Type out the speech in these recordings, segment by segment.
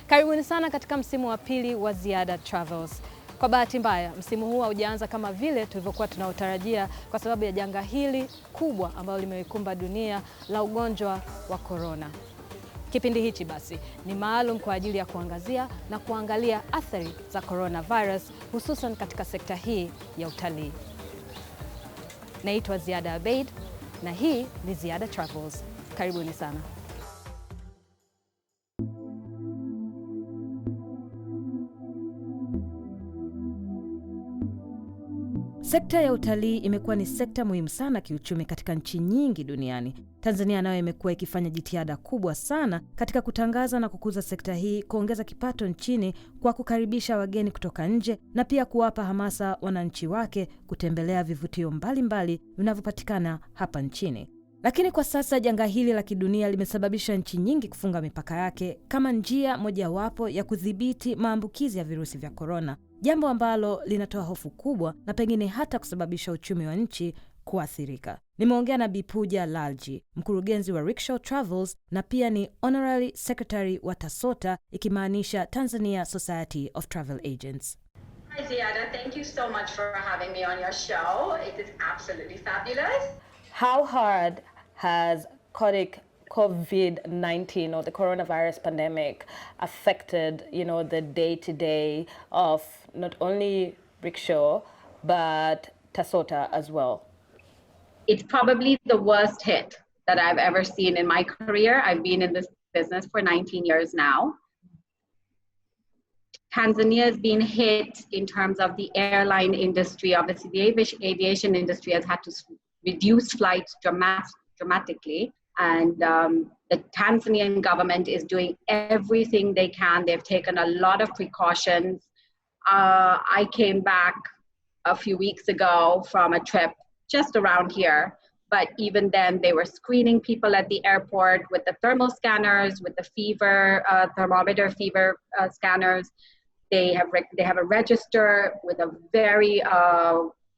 Karibuni sana katika msimu wa pili wa Ziada Travels. Kwa bahati mbaya, msimu huu haujaanza kama vile tulivyokuwa tunaotarajia kwa sababu ya janga hili kubwa ambalo limeikumba dunia la ugonjwa wa corona. Kipindi hichi basi ni maalum kwa ajili ya kuangazia na kuangalia athari za coronavirus hususan katika sekta hii ya utalii. Naitwa Ziada Abeid na hii ni Ziada Travels. Karibuni sana. Sekta ya utalii imekuwa ni sekta muhimu sana kiuchumi katika nchi nyingi duniani. Tanzania nayo imekuwa ikifanya jitihada kubwa sana katika kutangaza na kukuza sekta hii, kuongeza kipato nchini kwa kukaribisha wageni kutoka nje na pia kuwapa hamasa wananchi wake kutembelea vivutio mbalimbali vinavyopatikana hapa nchini. Lakini kwa sasa janga hili la kidunia limesababisha nchi nyingi kufunga mipaka yake kama njia mojawapo ya kudhibiti maambukizi ya virusi vya korona, jambo ambalo linatoa hofu kubwa na pengine hata kusababisha uchumi wa nchi kuathirika. Nimeongea na Bipuja Lalji, mkurugenzi wa Rickshaw Travels na pia ni Honorary Secretary wa TASOTA, ikimaanisha Tanzania Society of Travel Agents. Hi Ziada, thank you so much for having me on your show. It is absolutely fabulous. How hard has COVID-19 or the coronavirus pandemic affected, the day-to-day of not only Rickshaw, but TASOTA as well? It's probably the worst hit that I've ever seen in my career. I've been in this business for 19 years now. Tanzania has been hit in terms of the airline industry. Obviously, the aviation industry has had to reduce flights dramatically. And the Tanzanian government is doing everything they can. They've taken a lot of precautions. I came back a few weeks ago from a trip just around here. But even then, they were screening people at the airport with the thermal scanners, with the fever, thermometer fever scanners. They have a register with a very,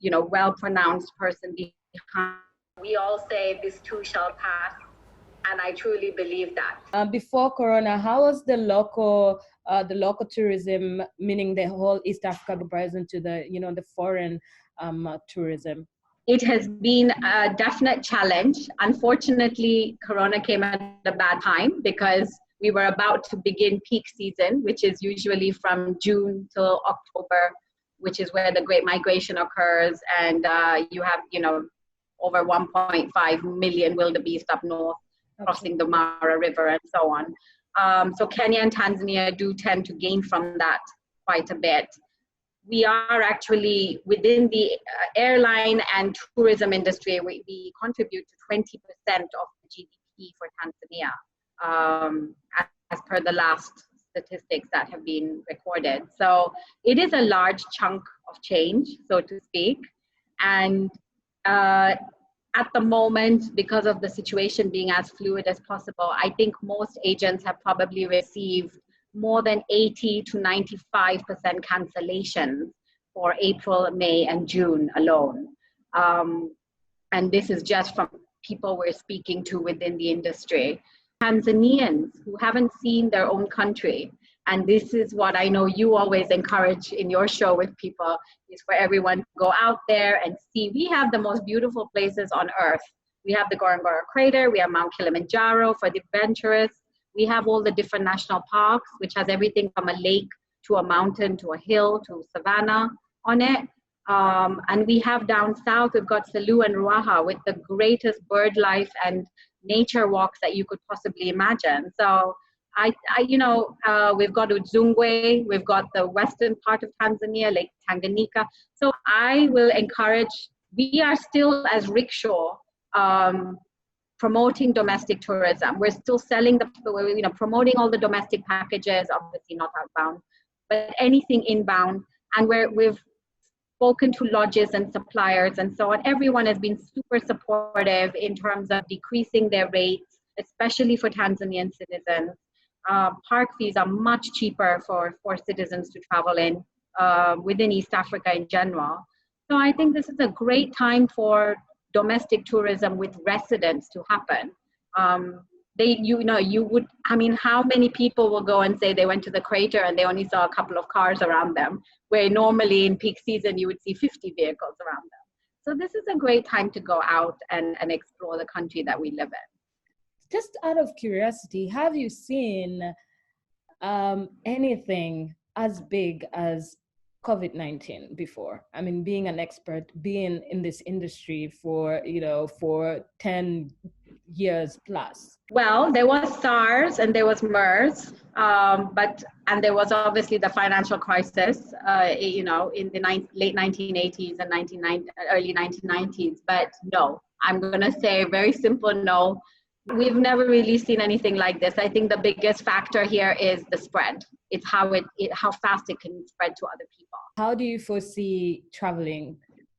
well-pronounced person behind. We all say this too shall pass. And I truly believe that. Before Corona, how was the local tourism, meaning the whole East Africa comparison to the foreign tourism? It has been a definite challenge. Unfortunately, Corona came at a bad time because we were about to begin peak season, which is usually from June till October, which is where the Great Migration occurs. And you have, over 1.5 million wildebeest up north, crossing the Mara River and so on. So Kenya and Tanzania do tend to gain from that quite a bit. We are actually within the airline and tourism industry, we contribute to 20% of the GDP for Tanzania, as per the last statistics that have been recorded. So it is a large chunk of change, so to speak. And at the moment, because of the situation being as fluid as possible, I think most agents have probably received more than 80 to 95% cancellations for April, May, and June alone. And this is just from people we're speaking to within the industry. Tanzanians who haven't seen their own country, and this is what I know you always encourage in your show with people, is for everyone to go out there and see. We have the most beautiful places on earth. We have the Ngorongoro Crater, we have Mount Kilimanjaro for the adventurous. We have all the different national parks, which has everything from a lake to a mountain to a hill to savanna on it. And we have down south, we've got Selous and Ruaha with the greatest bird life and nature walks that you could possibly imagine. So we've got Udzungwe, we've got the western part of Tanzania, Lake Tanganyika. So I will encourage, we are still as Rickshaw promoting domestic tourism. We're still selling promoting all the domestic packages, obviously not outbound, but anything inbound. And we've spoken to lodges and suppliers and so on. Everyone has been super supportive in terms of decreasing their rates, especially for Tanzanian citizens. Park fees are much cheaper for citizens to travel in within East Africa in general. So I think this is a great time for domestic tourism with residents to happen. you would, I mean, how many people will go and say they went to the crater and they only saw a couple of cars around them, where normally in peak season you would see 50 vehicles around them. So this is a great time to go out and explore the country that we live in. Just out of curiosity, have you seen anything as big as COVID-19 before? I mean, being an expert, being in this industry for 10 years plus. Well, there was SARS and there was MERS, and there was obviously the financial crisis, in the late 1980s and early 1990s. But no, I'm going to say a very simple no. We've never really seen anything like this. I think the biggest factor here is the spread. It's how fast it can spread to other people. How do you foresee traveling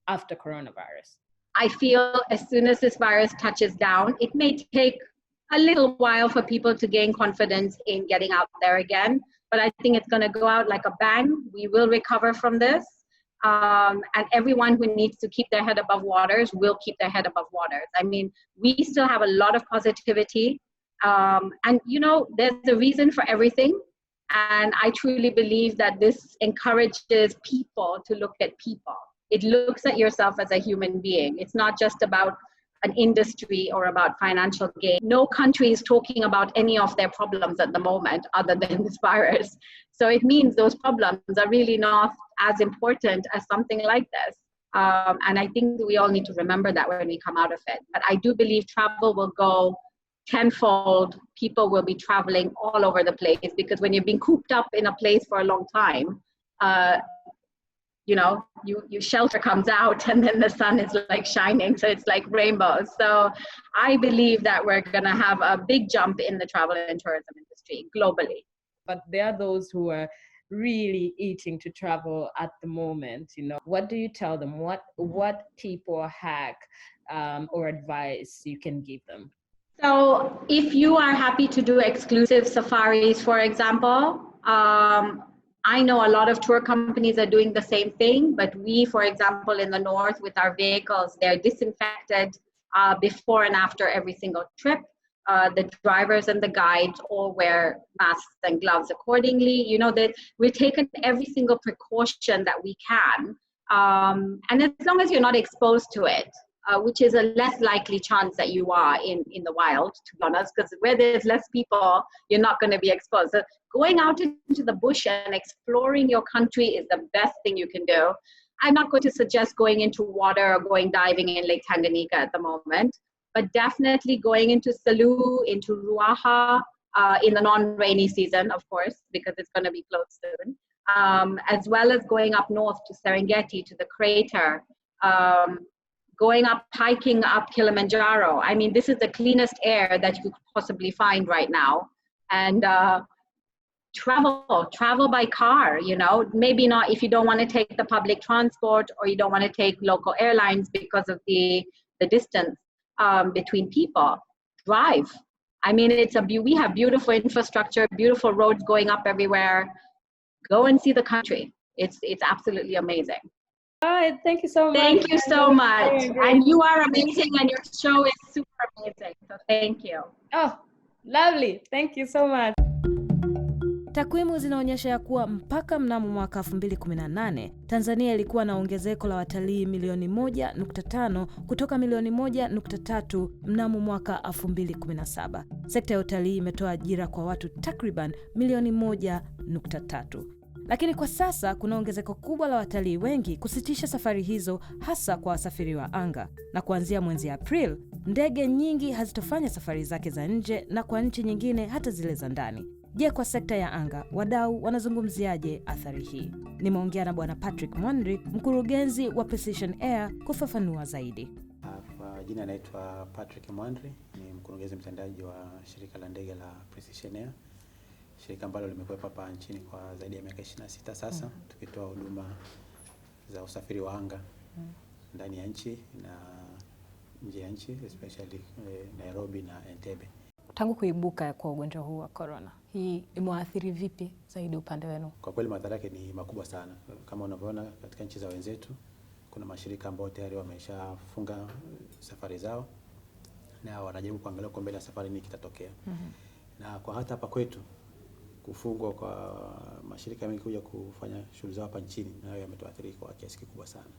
after coronavirus? I feel as soon as this virus touches down, it may take a little while for people to gain confidence in getting out there again. But I think it's going to go out like a bang. We will recover from this. And everyone who needs to keep their head above waters will keep their head above waters. I mean, we still have a lot of positivity. And, there's a reason for everything. And I truly believe that this encourages people to look at people. It looks at yourself as a human being. It's not just about an industry or about financial gain. No country is talking about any of their problems at the moment other than this virus. So it means those problems are really not as important as something like this. And I think we all need to remember that when we come out of it. But I do believe travel will go tenfold. People will be traveling all over the place, because when you've been cooped up in a place for a long time, your shelter comes out and then the sun is like shining. So it's like rainbows. So I believe that we're going to have a big jump in the travel and tourism industry globally. But there are those who are really eating to travel at the moment. What do you tell them? What tip or hack or advice you can give them? So if you are happy to do exclusive safaris, for example, I know a lot of tour companies are doing the same thing, but we, for example, in the north with our vehicles, they're disinfected before and after every single trip. The drivers and the guides all wear masks and gloves accordingly. That we've taken every single precaution that we can. And as long as you're not exposed to it, which is a less likely chance that you are in the wild, to be honest, because where there's less people, you're not going to be exposed. So going out into the bush and exploring your country is the best thing you can do. I'm not going to suggest going into water or going diving in Lake Tanganyika at the moment, but definitely going into Salou, into Ruaha, in the non-rainy season, of course, because it's going to be closed soon, as well as going up north to Serengeti, to the crater, going up, hiking up Kilimanjaro. I mean, this is the cleanest air that you could possibly find right now. And travel by car, maybe not if you don't want to take the public transport or you don't want to take local airlines because of the distance between people. Drive. I mean, we have beautiful infrastructure, beautiful roads going up everywhere. Go and see the country. It's absolutely amazing. All right, thank you so much. Thank you so much. And you are amazing, and your show is super amazing. So thank you. Oh, lovely. Thank you so much. Takwimu zinaonyesha ya kuwa mpaka mnamo mwaka 2018, Tanzania ilikuwa na ongezeko la watalii milioni 1.5 kutoka milioni 1.3 mnamo mwaka 2017. Sekta ya utalii imetoa ajira kwa watu takriban milioni 1.3. Lakini kwa sasa kuna ongezeko kubwa la watalii wengi kusitisha safari hizo, hasa kwa wasafiri wa anga. Na kuanzia mwezi April, ndege nyingi hazitofanya safari zake za nje na kwa nchi nyingine hata zile za ndani. Je, kwa sekta ya anga, wadau wanazungumziaje athari hii? Nimeongea na Bwana Patrick Mwandri, mkurugenzi wa Precision Air, kufafanua zaidi. Kwa jina naitwa Patrick Mwandri, ni mkurugenzi mtendaji wa shirika la ndege la Precision Air. Shirika ambalo limekuwa hapa nchini kwa zaidi ya miaka 26 sasa, tukitoa huduma za usafiri wa anga ndani ya nchi na nje ya nchi, especially Nairobi na Entebbe. Tangu kuibuka kwa ugonjwa huu wa corona, hii imewaathiri vipi zaidi upande wenu? Kwa kweli madhara yake ni makubwa sana. Kama unavyoona katika nchi za wenzetu, kuna mashirika ambayo tayari wameshafunga safari zao. na wanajaribu kuangalia kwa mbele ya safari nini kitatokea. Na kwa hata hapa kwetu kufungwa kwa mashirika mengi kuja kufanya shughuli zao hapa nchini nayo yametuathiri kwa kiasi kikubwa sana.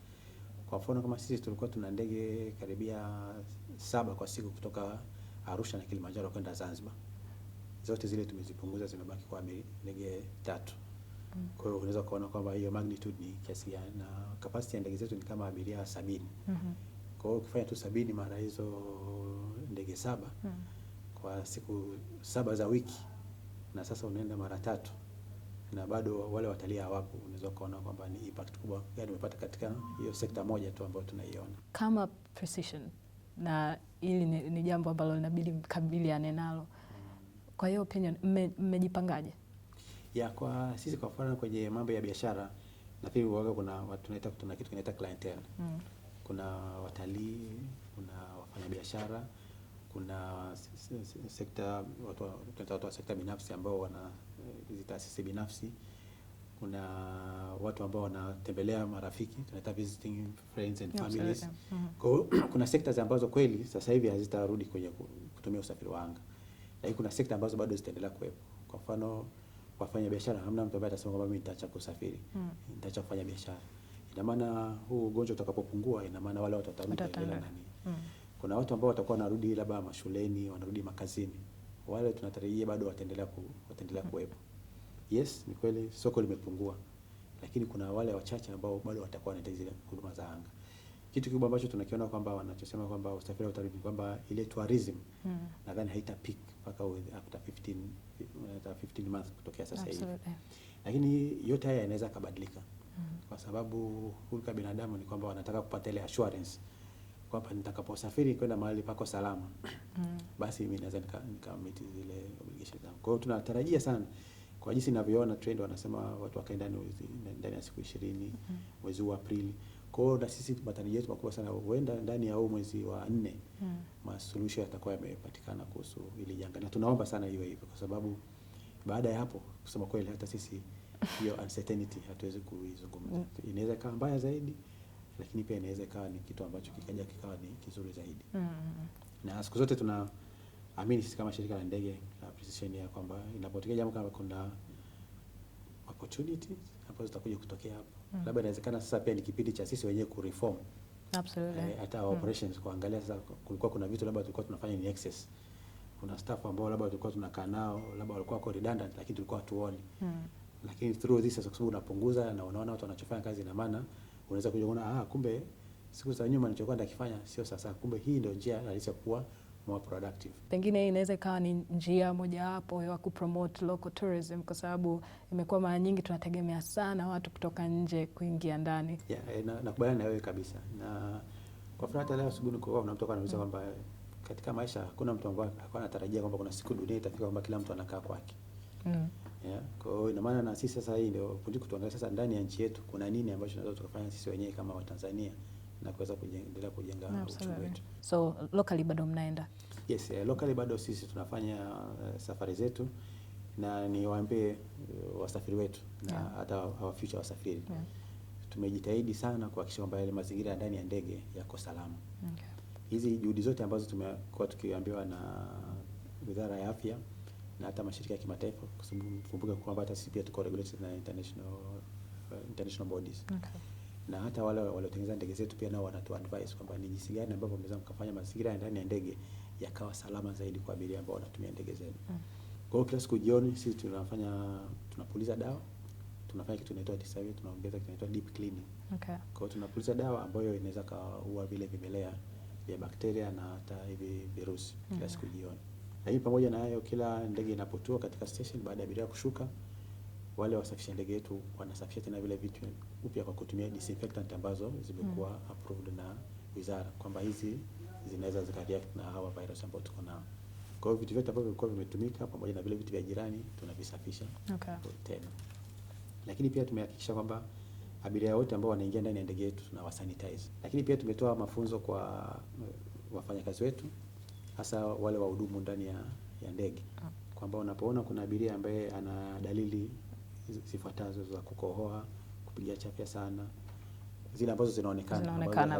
Kwa mfano kama sisi tulikuwa tuna ndege karibia 7 kwa siku kutoka Arusha na Kilimanjaro kwenda Zanzibar. Zote zile tumezipunguza, zimebaki kwa ndege 3. Kwa hiyo unaweza kuona kwamba hiyo magnitude ni kiasi gani, na capacity ya ndege zetu ni kama abiria 70. Kwa hiyo ukifanya tu 70 mara hizo ndege 7 kwa siku 7 za wiki, na sasa unaenda mara 3 na bado wale watalii hawapo, unaweza kuona kwamba ni impact kubwa gani umepata katika hiyo sekta moja tu ambayo tunaiona kama precision, na hili ni jambo ambalo linabidi mkabiliane nalo. Kwa hiyo opinion, mmejipangaje? Ya kwa sisi kwa mfano kwenye mambo ya biashara, nafikiri kuna watu tunaita, kuna kitu kinaita clientele. Kuna watalii, kuna wafanyabiashara, kuna sekta watu wa sekta binafsi ambao wana taasisi binafsi, kuna watu ambao wanatembelea marafiki, tunaita visiting friends and families. Kwa kuna sectors ambazo kweli sasa hivi hazitarudi kwenye kutumia usafiri wa anga, lakini kuna sekta ambazo bado zitaendelea kuwepo. Kwa mfano wafanya biashara, hamna mtu ambaye atasema kwamba mimi nitaacha kusafiri, nitaacha kufanya biashara. Ina maana huu ugonjwa utakapopungua, ina maana wale watu watarudi bila nani. Kuna watu ambao watakuwa wanarudi labda mashuleni, wanarudi makazini. Wale tunatarajia bado wataendelea kuwepo. Yes, ni kweli soko limepungua, lakini kuna wale wachache ambao bado watakuwa wanahitaji zile huduma za anga. Kitu kikubwa ambacho tunakiona kwamba wanachosema kwamba usafiri utarudi, kwamba ile tourism nadhani haita peak mpaka after 15 months kutokea sasa hivi. Lakini yote haya yanaweza kubadilika. Kwa sababu hulka binadamu ni kwamba wanataka kupata ile assurance kwamba nitakaposafiri kwenda mahali pako salama, basi mimi naweza nikamit zile obligations zangu. Kwa hiyo tunatarajia sana, kwa jinsi ninavyoona trend, wanasema watu wakae ndani ya siku 20 mwezi wa Aprili. Kwa hiyo na sisi matarajio yetu makubwa sana, huenda ndani ya mwezi wa 4 masuluhisho yatakuwa yamepatikana kuhusu ile janga, na tunaomba sana iwe hivyo, kwa sababu baada ya hapo kusema kweli hata sisi hiyo uncertainty hatuwezi kuizungumza. Inaweza ikawa mbaya zaidi, lakini pia inaweza ikawa ni kitu ambacho kikawa ni kizuri zaidi. Na siku zote tunaamini sisi kama shirika la ndege la Precision ya kwamba inapotokea jambo kama kuna opportunities ambazo zitakuja kutokea hapo. Labda inawezekana sasa pia ni kipindi cha sisi wenyewe kureform. Absolutely. Hata operations kuangalia sasa, kulikuwa kuna vitu labda tulikuwa tunafanya ni excess. Kuna staff ambao labda tulikuwa tunakaa nao, labda walikuwa wako redundant, lakini tulikuwa hatuoni. Lakini through this sasa, kwa sababu unapunguza na unaona watu wanachofanya kazi, na maana unaweza kuja kuona kumbe siku za nyuma nilichokuwa nakifanya sio sasa, kumbe hii ndio njia halisi ya kuwa more productive. Pengine hii inaweza ikawa ni njia mojawapo ya kupromote local tourism, kwa sababu imekuwa mara nyingi tunategemea sana watu kutoka nje kuingia ndani. Nakubaliana na wewe kabisa. Na kwa mfano hata leo asubuhi kuna mtu anauliza kwamba katika maisha hakuna mtu ambaye alikuwa anatarajia kwamba kuna siku dunia itafika kwamba kila mtu anakaa kwake. Kwa hiyo ina maana na sisi sasa hii ndio kundi tuangalie sasa ndani ya nchi yetu kuna nini ambacho tunaweza tukafanya sisi wenyewe kama Watanzania na kuweza kuendelea kujenga uchumi wetu. So locally bado mnaenda? Yes, locally bado sisi tunafanya safari zetu, na niwaambie wasafiri wetu na hata our future wasafiri. Tumejitahidi sana kuhakikisha kwamba yale mazingira ya ndani ya ndege yako salama. Hizi juhudi zote ambazo tumekuwa tukiambiwa na Wizara ya Afya na hata mashirika ya kimataifa, kwa sababu kumbuka kwamba hata sisi pia tuko regulated na international bodies. Na hata wale waliotengeneza ndege zetu pia nao wanatu advise kwamba ni jinsi gani ambavyo mnaweza mkafanya mazingira ya ndani ya ndege yakawa salama zaidi kwa abiria ambao wanatumia ndege zenu. Kwa hiyo kila siku jioni sisi tunapuliza dawa, tunafanya kitu kinaitwa TSAV, tunaongeza kitu kinaitwa deep cleaning. Kwa hiyo tunapuliza dawa ambayo inaweza kuua vile vimelea vya bakteria na hata hivi virusi kila siku jioni. Lakini pamoja na hayo, kila ndege inapotua katika station, baada ya abiria kushuka, wale wasafisha ndege yetu wanasafisha tena vile vitu upya kwa kutumia disinfectant ambazo zimekuwa approved na wizara, kwamba hizi zinaweza zikareact na hawa virus ambao tuko nao. Kwa hiyo vitu vyote ambavyo vilikuwa vimetumika pamoja na vile vitu vya jirani tunavisafisha tena. Lakini pia tumehakikisha kwamba abiria wote ambao wanaingia ndani ya ndege yetu tunawasanitize. Lakini pia tumetoa mafunzo kwa wafanyakazi wetu, hasa wale wahudumu ndani ya ndege, kwamba unapoona kuna abiria ambaye ana dalili zifuatazo za kukohoa, kupiga chafya sana, zile ambazo zinaonekana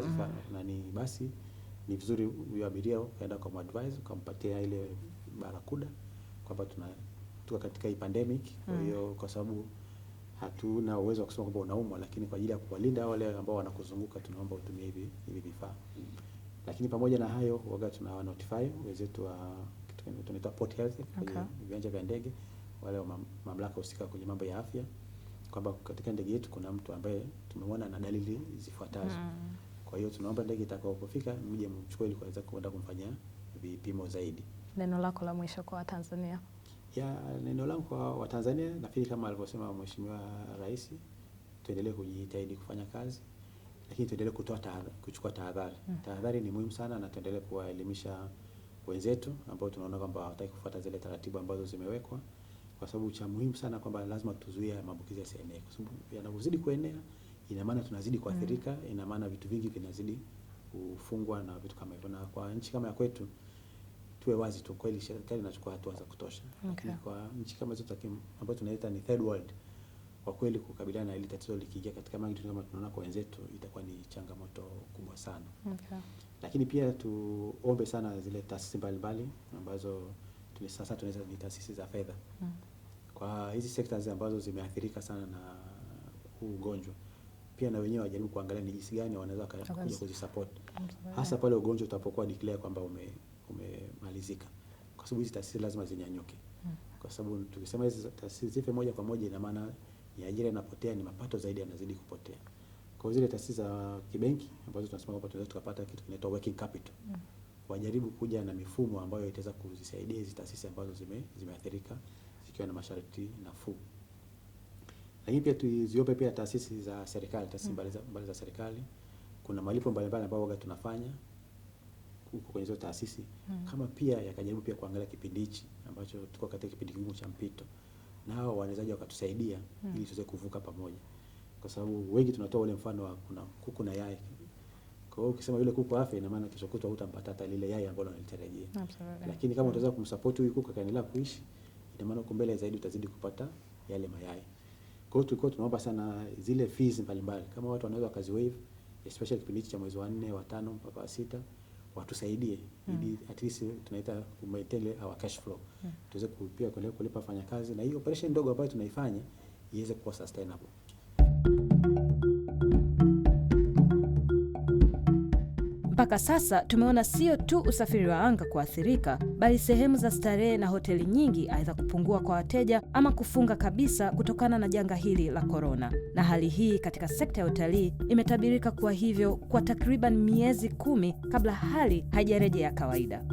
nani, basi ni vizuri huyo abiria ukaenda kwa advise ukampatia ile barakuda kwamba tuko katika hii pandemic. Kwa hiyo kwa sababu hatuna uwezo wa kusema kwamba unaumwa, lakini kwa ajili ya kuwalinda wale ambao wanakuzunguka tunaomba utumie hivi vifaa. Lakini pamoja na hayo waga tuna notify wenzetu wa kitu tunaita port health kwenye viwanja vya ndege, wale wa mamlaka husika kwenye mambo ya afya, kwamba katika ndege yetu kuna mtu ambaye tumemwona na dalili zifuatazo. Kwa hiyo tunaomba ndege itakapofika mje mchukue ili kuweza kwenda kumfanyia vipimo zaidi. Neno lako la mwisho kwa Watanzania? Neno langu kwa Watanzania nafikiri kama alivyosema Mheshimiwa Rais, tuendelee kujitahidi kufanya kazi, lakini tuendelee kuchukua tahadhari. Tahadhari ni muhimu sana, na tuendelee kuwaelimisha wenzetu ambao tunaona kwamba hawataki kufuata zile taratibu ambazo zimewekwa, kwa sababu cha muhimu sana kwamba lazima tuzuie maambukizi yasienee, kwa sababu yanapozidi kuenea ina maana tunazidi kuathirika, ina maana vitu vingi vinazidi kufungwa na vitu kama hivyo. Na kwa nchi kama ya kwetu tuwe wazi tu, kweli serikali inachukua hatua za kutosha. Lakini kwa nchi kama zote ambazo tunaita ni third world, kwa kweli kukabiliana na ile tatizo likiingia katika magnitude kama tunaona kwa wenzetu itakuwa ni changamoto kubwa sana. Lakini pia tuombe sana zile taasisi mbalimbali ambazo sasa tunaweza ni taasisi za fedha. Kwa hizi sectors ambazo zimeathirika sana na huu ugonjwa, pia na wenyewe wajaribu kuangalia ni jinsi gani wanaweza kuja kuzisupport. Hasa pale ugonjwa utapokuwa declare kwamba umemalizika. Kwa sababu hizi taasisi lazima zinyanyuke. Kwa sababu tukisema hizi taasisi zife moja kwa moja ina maana ni ajira inapotea, ni mapato zaidi yanazidi kupotea. Kwa zile taasisi za kibenki ambazo tunasema kwamba tunaweza tukapata kitu kinaitwa working capital. Wajaribu kuja na mifumo ambayo itaweza kuzisaidia hizi taasisi ambazo zimeathirika zikiwa na masharti nafuu. Lakini pia tuziombe pia taasisi za serikali, taasisi mbalimbali za serikali. Kuna malipo mbalimbali ambayo waga tunafanya huko kwenye hizo taasisi. Kama pia yakajaribu pia kuangalia kipindi hichi ambacho tuko katika kipindi kigumu cha mpito, na hao wawezaji wakatusaidia ili tuweze kuvuka pamoja. Kwa sababu wengi tunatoa ule mfano wa kuna kuku na yai. Kwa hiyo ukisema yule kuku afe, ina maana kesho kutwa hutampata hata lile yai ambalo unalitarajia. Lakini kama utaweza kumsupport huyu kuku akaendelea kuishi, ina maana huko mbele zaidi utazidi kupata yale mayai. Kwa hiyo tulikuwa tunaomba sana zile fees mbalimbali kama watu wanaweza wakazi waive, especially kipindi cha mwezi wa 4, wa 5 mpaka wa 6, watusaidie ili at least tunaita maintain our cash flow. Tuweze pia kulipa wafanyakazi, na hiyo operation ndogo ambayo tunaifanya iweze kuwa sustainable. Mpaka sasa tumeona sio tu usafiri wa anga kuathirika, bali sehemu za starehe na hoteli nyingi aidha kupungua kwa wateja ama kufunga kabisa kutokana na janga hili la korona. Na hali hii katika sekta ya utalii imetabirika kuwa hivyo kwa takriban miezi 10 kabla hali haijarejea kawaida.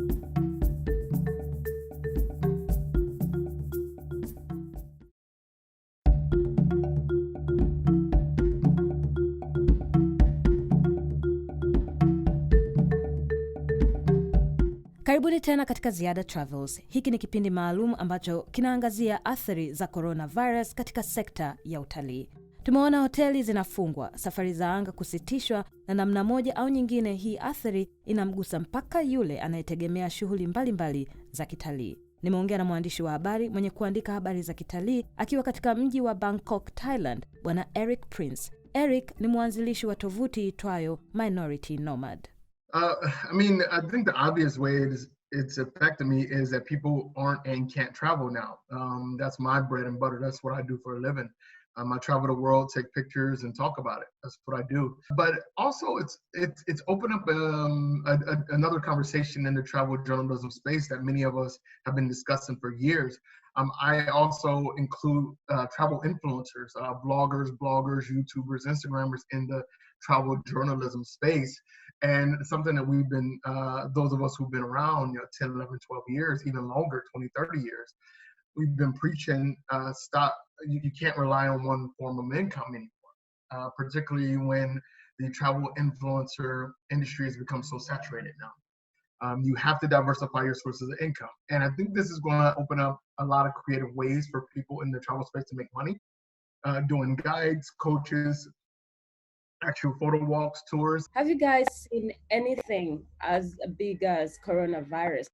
Karibuni tena katika Ziada Travels. Hiki ni kipindi maalum ambacho kinaangazia athari za coronavirus katika sekta ya utalii. Tumeona hoteli zinafungwa, safari za anga kusitishwa, na namna moja au nyingine hii athari inamgusa mpaka yule anayetegemea shughuli mbalimbali za kitalii. Nimeongea na mwandishi wa habari mwenye kuandika habari za kitalii akiwa katika mji wa Bangkok, Thailand, Bwana Eric Prince. Eric ni mwanzilishi wa tovuti itwayo Minority Nomad. I think the obvious way it's affected me is that people aren't and can't travel now. That's my bread and butter. That's what I do for a living. I travel the world, take pictures, and talk about it. That's what I do. But also, it's opened up another conversation in the travel journalism space that many of us have been discussing for years. I also include travel influencers, bloggers, YouTubers, Instagrammers in the travel journalism space. And something that we've been, those of us who've been around 10, 11, 12 years, even longer, 20, 30 years, we've been preaching, you can't rely on one form of income anymore, particularly when the travel influencer industry has become so saturated now. You have to diversify your sources of income. And I think this is going to open up a lot of creative ways for people in the travel space to make money, doing guides, coaches, actual photo walks, tours. Have you guys seen anything as big as coronavirus?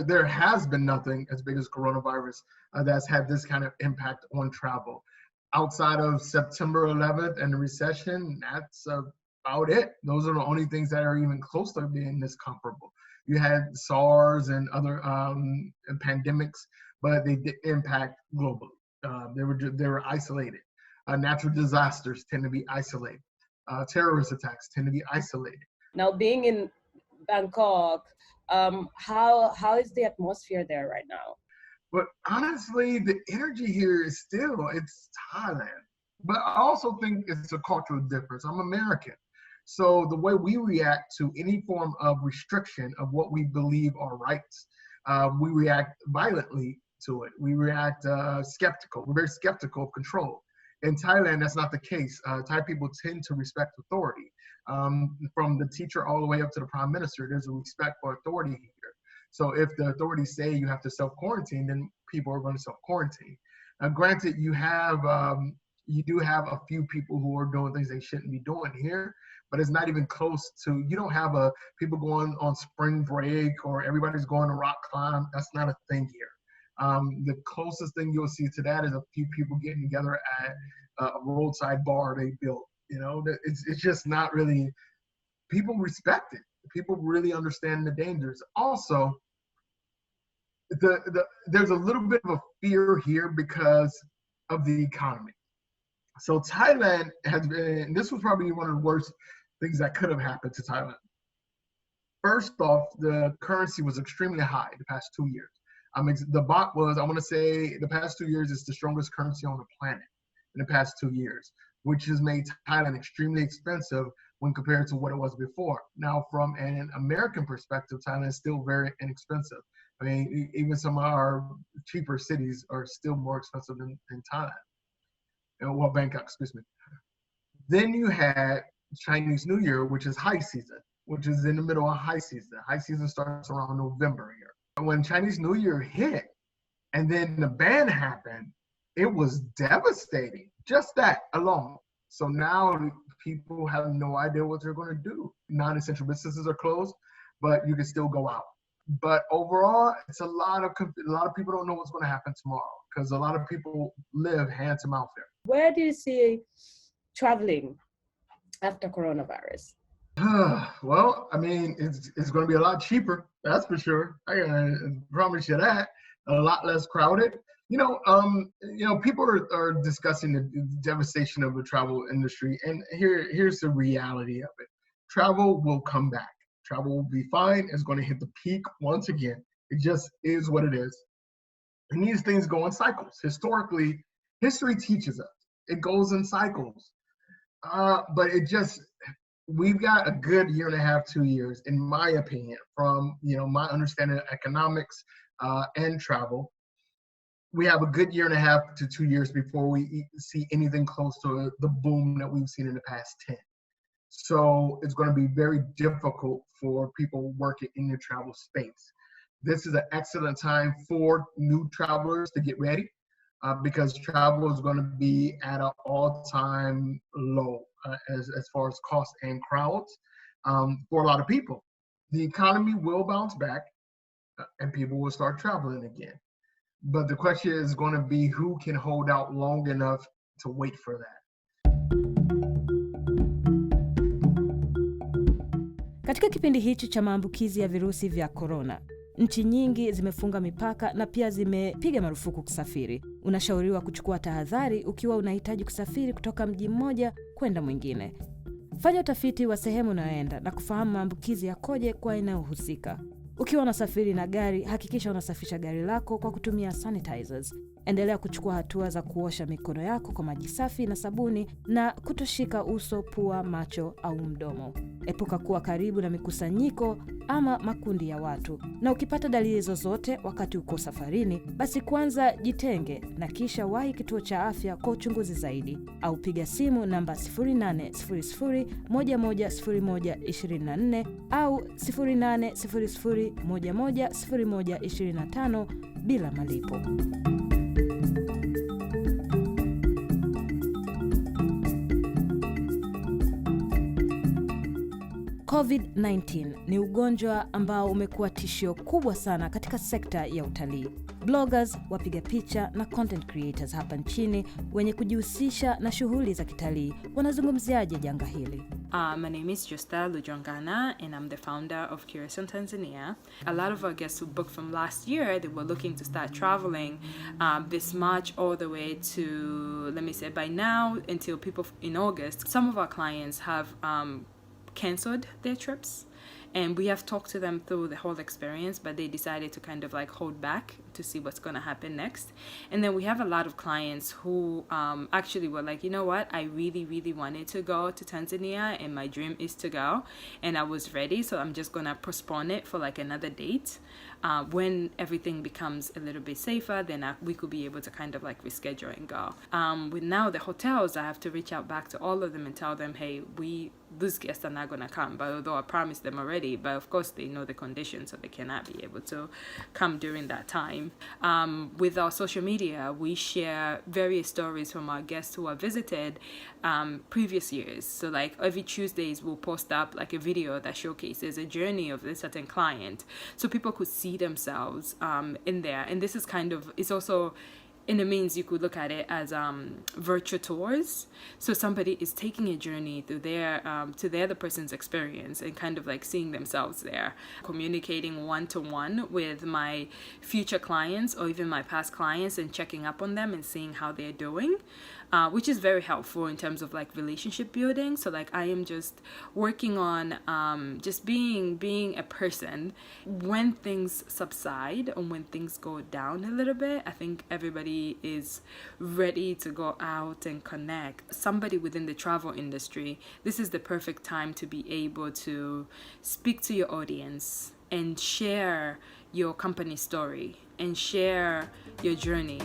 There has been nothing as big as coronavirus that's had this kind of impact on travel. Outside of September 11th and the recession, that's about it. Those are the only things that are even close to being this comparable. You had SARS and other pandemics, but they did impact globally. They were isolated. Natural disasters tend to be isolated. Terrorist attacks tend to be isolated. Now, being in Bangkok, how is the atmosphere there right now? But honestly, the energy here is it's Thailand. But I also think it's a cultural difference. I'm American. So the way we react to any form of restriction of what we believe are rights, we react violently to it. We react skeptical. We're very skeptical of control. In Thailand, that's not the case. Thai people tend to respect authority. From the teacher all the way up to the prime minister, there's a respect for authority here. So if the authorities say you have to self-quarantine, then people are going to self-quarantine. Granted, you do have a few people who are doing things they shouldn't be doing here, but it's not even close to, you don't have people going on spring break or everybody's going to rock climb. That's not a thing here. The closest thing you'll see to that is a few people getting together at a roadside bar they built. It's just not really, people respect it. People really understand the dangers. Also, there's a little bit of a fear here because of the economy. So Thailand has been, this was probably one of the worst things that could have happened to Thailand. First off, the currency was extremely high the past 2 years. The baht was, I want to say, the past 2 years, it's the strongest currency on the planet in the past 2 years, which has made Thailand extremely expensive when compared to what it was before. Now, from an American perspective, Thailand is still very inexpensive. I mean, even some of our cheaper cities are still more expensive than Thailand. Well, Bangkok, excuse me. Then you had Chinese New Year, which is high season, which is in the middle of high season. High season starts around November here. When Chinese New Year hit and then the ban happened, it was devastating, just that alone. So now people have no idea what they're going to do. Non-essential businesses are closed, but you can still go out. But overall, it's a lot of people don't know what's going to happen tomorrow because a lot of people live hand to mouth there. Where do you see traveling after coronavirus? Well, I mean, it's going to be a lot cheaper. That's for sure. I can promise you that. A lot less crowded. People are discussing the devastation of the travel industry, and here's the reality of it. Travel will come back. Travel will be fine. It's going to hit the peak once again. It just is what it is. And these things go in cycles. Historically, history teaches us. It goes in cycles. But we've got a good year and a half, 2 years, in my opinion, from my understanding of economics and travel. We have a good year and a half to 2 years before we see anything close to the boom that we've seen in the past 10. So it's going to be very difficult for people working in the travel space. This is an excellent time for new travelers to get ready because travel is going to be at an all-time low as far as cost and crowds for a lot of people. The economy will bounce back and people will start traveling again. But the question is going to be who can hold out long enough to wait for that. Katika kipindi hichi cha maambukizi ya virusi vya korona, nchi nyingi zimefunga mipaka na pia zimepiga marufuku kusafiri. Unashauriwa kuchukua tahadhari ukiwa unahitaji kusafiri kutoka mji mmoja kwenda mwingine. Fanya utafiti wa sehemu unayoenda na kufahamu maambukizi yakoje kwa eneo husika. Ukiwa unasafiri na gari, hakikisha unasafisha gari lako kwa kutumia sanitizers. Endelea kuchukua hatua za kuosha mikono yako kwa maji safi na sabuni na kutoshika uso, pua, macho au mdomo. Epuka kuwa karibu na mikusanyiko ama makundi ya watu. Na ukipata dalili zozote wakati uko safarini, basi kwanza jitenge na kisha wahi kituo cha afya kwa uchunguzi zaidi au piga simu namba 0800110124 au 0800110125 bila malipo. COVID-19 ni ugonjwa ambao umekuwa tishio kubwa sana katika sekta ya utalii. Bloggers, wapiga picha na content creators hapa nchini wenye kujihusisha na shughuli za kitalii wanazungumziaje janga hili? My name is Justa Lujongana and I'm the founder of Curious in Tanzania. A lot of our guests who booked from last year, they were looking to start traveling this March all the way to, let me say, by now until people in August. Some of our clients have canceled their trips, and we have talked to them through the whole experience, but they decided to kind of like hold back to see what's going to happen next. And then we have a lot of clients who actually were like, you know what, I really wanted to go to Tanzania and my dream is to go and I was ready, so I'm just going to postpone it for like another date. When everything becomes a little bit safer, then we could be able to kind of like reschedule and go. With now the hotels, I have to reach out back to all of them and tell them, hey, these guests are not going to come, but although I promised them already, but of course they know the conditions, so they cannot be able to come during that time. With our social media, we share various stories from our guests who have visited previous years. So like every Tuesdays, we'll post up like a video that showcases a journey of a certain client, so people could see themselves in there. And this is kind of, it's also, in a means you could look at it as virtual tours. So somebody is taking a journey through their to the other person's experience and kind of like seeing themselves there. Communicating one-to-one with my future clients or even my past clients and checking up on them and seeing how they're doing, which is very helpful in terms of like relationship building. So like I am just working on just being a person. When things subside and when things go down a little bit, I think everybody is ready to go out and connect. Somebody within the travel industry, this is the perfect time to be able to speak to your audience and share your company story and share your journey.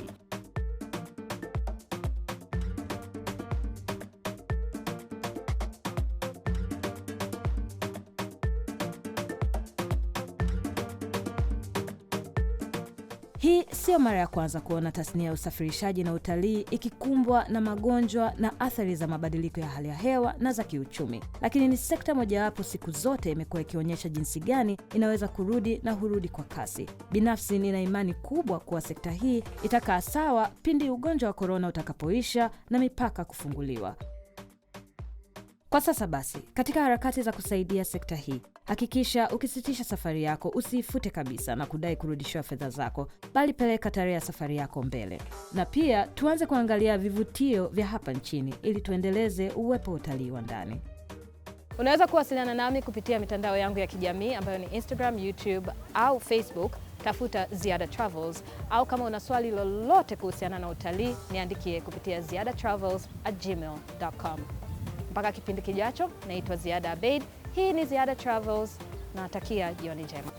Hii sio mara ya kwanza kuona tasnia ya usafirishaji na utalii ikikumbwa na magonjwa na athari za mabadiliko ya hali ya hewa na za kiuchumi. Lakini ni sekta mojawapo siku zote imekuwa ikionyesha jinsi gani inaweza kurudi na hurudi kwa kasi. Binafsi nina imani kubwa kuwa sekta hii itakaa sawa pindi ugonjwa wa korona utakapoisha na mipaka kufunguliwa. Kwa sasa basi, katika harakati za kusaidia sekta hii, hakikisha ukisitisha safari yako usiifute kabisa na kudai kurudishiwa fedha zako, bali peleka tarehe ya safari yako mbele. Na pia tuanze kuangalia vivutio vya hapa nchini ili tuendeleze uwepo wa utalii wa ndani. Unaweza kuwasiliana nami kupitia mitandao yangu ya kijamii ambayo ni Instagram, YouTube au Facebook. Tafuta Ziada Travels, au kama una swali lolote kuhusiana na utalii, niandikie kupitia ziadatravels@gmail.com. Mpaka kipindi kijacho, naitwa Ziada Abeid. Hii ni Ziada Travels. Natakia jioni njema.